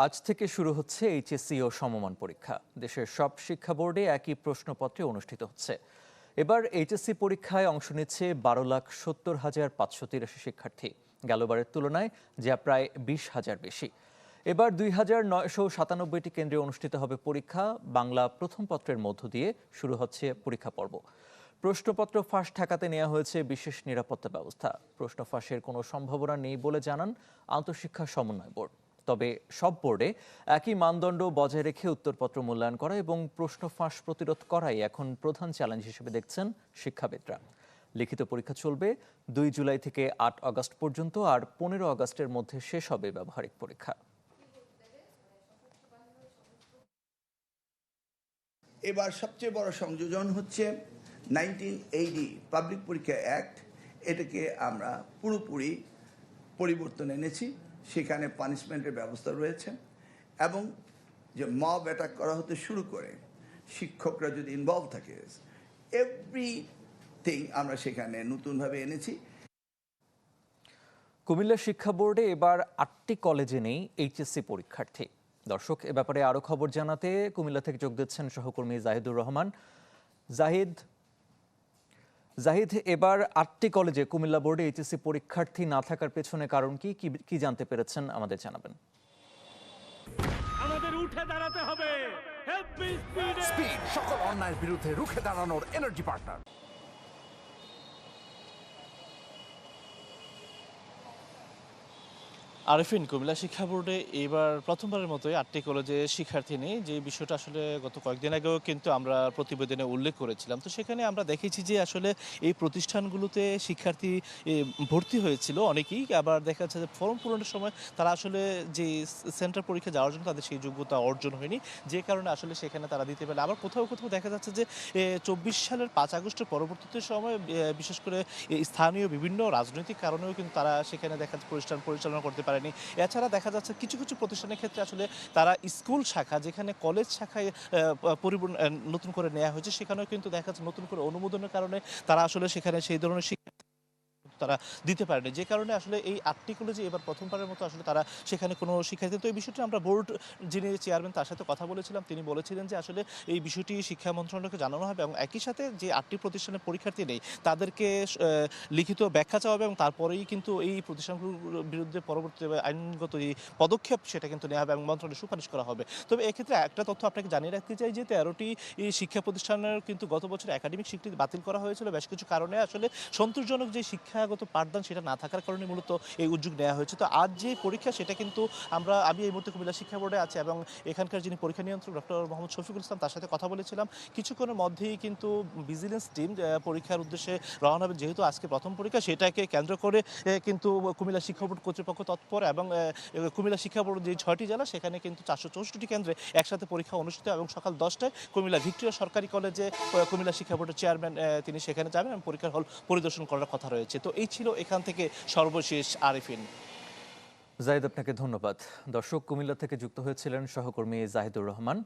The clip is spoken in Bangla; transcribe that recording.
আজ থেকে শুরু হচ্ছে এইচএসসি ও সমমান পরীক্ষা। দেশের সব শিক্ষা বোর্ডে একই প্রশ্নপত্রে অনুষ্ঠিত হচ্ছে। এবার এইচএসসি পরীক্ষায় অংশ নিচ্ছে 12,70,583 শিক্ষার্থী। গেলবারের তুলনায় যা প্রায় 20,000 বেশি। এবার 2,997টি কেন্দ্রে অনুষ্ঠিত হবে পরীক্ষা। বাংলা প্রথম পত্রের মধ্য দিয়ে শুরু হচ্ছে পরীক্ষা পর্ব। প্রশ্নপত্র ফাঁস ঠেকাতে নেওয়া হয়েছে বিশেষ নিরাপত্তা ব্যবস্থা। প্রশ্ন ফাঁসের কোনো সম্ভাবনা নেই বলে জানান আন্তঃশিক্ষা সমন্বয় বোর্ড। তবে সব বোর্ডে একই মানদণ্ড বজায় রেখে উত্তরপত্র মূল্যায়ন করা এবং প্রশ্ন ফাঁস প্রতিরোধ করাই এখন প্রধান চ্যালেঞ্জ হিসেবে দেখছেন শিক্ষাবিদরা। লিখিত পরীক্ষা চলবে 2 জুলাই থেকে 8 আগস্ট পর্যন্ত, আর 15 আগস্টের মধ্যে শেষ হবে ব্যবহারিক পরীক্ষা। এবার সবচেয়ে বড় সংযোজন হচ্ছে 1980 পাবলিক পরীক্ষা অ্যাক্ট। এটাকে আমরা পুরোপুরি পরিবর্তন এনেছি। সেখানে পানিশমেন্টের ব্যবস্থা রয়েছে এবং যে মব অ্যাটাক করা হতে শুরু করে শিক্ষকরা যদি ইনভলভ থাকে, এভরিথিং আমরা সেখানে নতুনভাবে এনেছি। কুমিল্লা শিক্ষা বোর্ডে এবার 8টি কলেজে নেই এইচএসসি পরীক্ষার্থী। দর্শক, এ ব্যাপারে আরো খবর জানাতে কুমিল্লা থেকে যোগ দিচ্ছেন সহকর্মী জাহিদুর রহমান। জাহিদ, এবার 8টি কলেজে কুমিল্লা বোর্ডে এইচএসসি পরীক্ষার্থী না থাকার পেছনে কারণ কি জানতে পেরেছেন আমাদের জানাবেন। আমাদের উঠে দাঁড়াতে হবে। স্পিড, সকল অন্যায়ের বিরুদ্ধে রুখে দাঁড়ানোর এনার্জি পার্টনার। আরেফিন, কুমিল্লা শিক্ষা বোর্ডে এবার প্রথমবারের মতোই 8টি কলেজে শিক্ষার্থী নেই, যে বিষয়টা আসলে গত কয়েকদিন আগেও কিন্তু আমরা প্রতিবেদনে উল্লেখ করেছিলাম। তো সেখানে আমরা দেখেছি যে আসলে এই প্রতিষ্ঠানগুলোতে শিক্ষার্থী ভর্তি হয়েছিল অনেকেই, আবার দেখা যাচ্ছে যে ফর্ম পূরণের সময় তারা আসলে যে সেন্টার পরীক্ষা যাওয়ার জন্য তাদের সেই যোগ্যতা অর্জন হয়নি, যে কারণে আসলে সেখানে তারা দিতে পারে। আবার কোথাও কোথাও দেখা যাচ্ছে যে 24 সালের 5 আগস্টের পরবর্তীতে সময় বিশেষ করে স্থানীয় বিভিন্ন রাজনৈতিক কারণেও কিন্তু তারা সেখানে দেখা যাচ্ছে প্রতিষ্ঠান পরিচালনা করতে পারে। এছাড়া দেখা যাচ্ছে কিছু কিছু প্রতিষ্ঠানের ক্ষেত্রে আসলে তারা স্কুল শাখা, যেখানে কলেজ শাখায় নতুন করে নেওয়া হয়েছে, সেখানেও কিন্তু দেখা যাচ্ছে নতুন করে অনুমোদনের কারণে তারা আসলে সেখানে সেই ধরনের তারা দিতে পারেনি, যে কারণে আসলে এই 8টি কলেজে এবার প্রথমবারের মতো আসলে তারা সেখানে কোনো শিক্ষার্থী। তো এই বিষয়টি আমরা বোর্ড যিনি চেয়ারম্যান তার সাথে কথা বলেছিলাম। তিনি বলেছিলেন যে আসলে এই বিষয়টি শিক্ষা মন্ত্রণালয়কে জানানো হবে এবং একই সাথে যে 8টি প্রতিষ্ঠানের পরীক্ষার্থী নেই তাদেরকে লিখিত ব্যাখ্যা চাওয়া হবে এবং তারপরেই কিন্তু এই প্রতিষ্ঠানগুলোর বিরুদ্ধে পরবর্তী আইনগত যে পদক্ষেপ সেটা কিন্তু নেওয়া হবে এবং মন্ত্রণালয়ে সুপারিশ করা হবে। তবে এক্ষেত্রে একটা তথ্য আপনাকে জানিয়ে রাখতে চাই যে 13টি শিক্ষা প্রতিষ্ঠানের কিন্তু গত বছর একাডেমিক স্বীকৃতি বাতিল করা হয়েছিল বেশ কিছু কারণে। আসলে সন্তোষজনক যে শিক্ষাগত পাঠদান সেটা না থাকার কারণে মূলত এই উদ্যোগ নেওয়া হয়েছে। তো আজ যে পরীক্ষা সেটা কিন্তু আমি এই মুহূর্তে কুমিল্লা শিক্ষা বোর্ডে আছি এবং এখানকার যিনি পরীক্ষা নিয়ন্ত্রক ডক্টর মোহাম্মদ শফিকুল ইসলাম তার সাথে কথা বলেছিলাম। কিছুক্ষণের মধ্যেই কিন্তু ভিজিলেন্স টিম পরীক্ষার উদ্দেশ্যে রওনা হবে। যেহেতু আজকে প্রথম পরীক্ষা, সেটাকে কেন্দ্র করে কিন্তু কুমিল্লা শিক্ষা বোর্ড কর্তৃপক্ষ তৎপর এবং কুমিল্লা শিক্ষা বোর্ড যে 6টি জেলা সেখানে কিন্তু 464টি কেন্দ্রে একসাথে পরীক্ষা অনুষ্ঠিত এবং সকাল 10টায় কুমিল্লা ভিক্টোরিয়া সরকারি কলেজে কুমিল্লা শিক্ষা বোর্ডের চেয়ারম্যান তিনি সেখানে যাবেন এবং পরীক্ষার হল পরিদর্শন করার কথা রয়েছে। তো এই ছিল এখান থেকে সর্বশেষ। আরিফিন। জাহিদ, আপনাকে ধন্যবাদ। দর্শক, কুমিল্লা থেকে যুক্ত হয়েছিলেন সহকর্মী জাহিদুর রহমান।